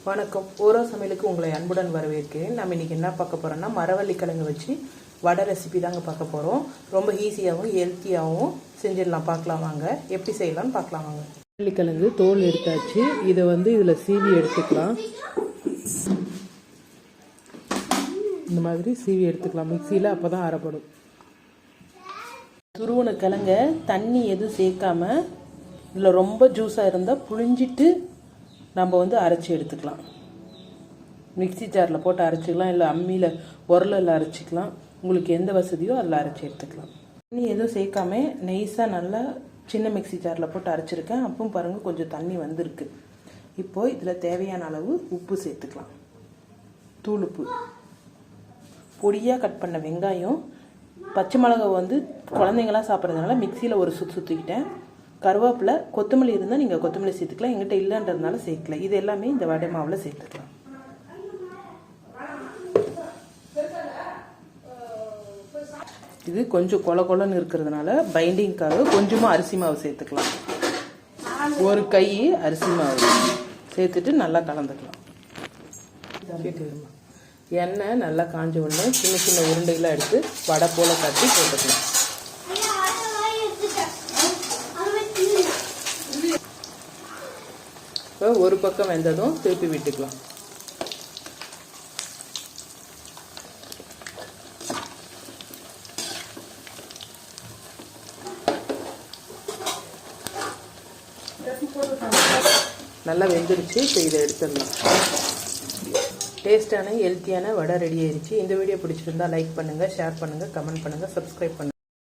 வணக்கம். ஓரோ சமையலுக்கு உங்களை அன்புடன் வரவேற்கிறேன். நம்ம இன்னைக்கு என்ன பார்க்க போறோம்னா மரவள்ளி கிழங்கு வச்சு வடை ரெசிபி தாங்க பார்க்க போறோம். ரொம்ப ஈஸியாகவும் ஹெல்த்தியாகவும் செஞ்சிடலாம். பார்க்கலாம் வாங்க, எப்படி செய்யலாம்னு பார்க்கலாம் வாங்க. மரவள்ளி கிழங்கு தோல் எடுத்தாச்சு. இதை இதில் சீவி எடுத்துக்கலாம். இந்த மாதிரி சீவி எடுத்துக்கலாம் மிக்சியில், அப்போ தான் அரைப்படும். துருவன கிழங்க தண்ணி எதுவும் சேர்க்காம இதில் ரொம்ப ஜூஸாக இருந்தால் புழிஞ்சிட்டு நம்ம அரைச்சி எடுத்துக்கலாம். மிக்சி ஜாரில் போட்டு அரைச்சிக்கலாம், இல்லை அம்மியில் உரலில் அரைச்சிக்கலாம். உங்களுக்கு எந்த வசதியோ அதில் அரைச்சி எடுத்துக்கலாம். தண்ணி எதுவும் சேர்க்காம நெய்ஸாக நல்லா சின்ன மிக்சி ஜாரில் போட்டு அரைச்சிருக்கேன். அப்பவும் பாருங்கள் கொஞ்சம் தண்ணி வந்திருக்கு. இப்போது இதில் தேவையான அளவு உப்பு சேர்த்துக்கலாம். தூள் உப்பு, பொடியாக கட் பண்ண வெங்காயம், பச்சை மிளகாய் குழந்தைங்களாம் சாப்பிட்றதுனால மிக்சியில் ஒரு சுற்றிக்கிட்டேன். கருவேப்பிலை, கொத்தமல்லி இருந்தால் நீங்கள் கொத்தமல்லி சேர்த்துக்கலாம். எங்கிட்ட இல்லைன்றதுனால சேர்க்கல. இது எல்லாமே இந்த வடை மாவில் சேர்த்துக்கலாம். இது கொஞ்சம் கொல கொலன்னு இருக்கிறதுனால பைண்டிங்காக கொஞ்சமாக அரிசி மாவு சேர்த்துக்கலாம். ஒரு கை அரிசி மாவு சேர்த்துட்டு நல்லா கலந்துக்கலாம். எண்ணெய் நல்லா காஞ்ச உடனே சின்ன சின்ன உருண்டைகளாக எடுத்து வடை போல கட்டி போட்டுக்கலாம். இப்போ ஒரு பக்கம் வெந்ததும் திருப்பி விட்டுக்கலாம். நல்லா வெந்துருச்சு. இப்போ இதை எடுத்துடலாம். டேஸ்டான ஹெல்த்தியான வடை ரெடி ஆயிடுச்சு. இந்த வீடியோ பிடிச்சிருந்தா லைக் பண்ணுங்கள், ஷேர் பண்ணுங்கள், கமெண்ட் பண்ணுங்கள், சப்ஸ்கிரைப் பண்ணுங்கள்.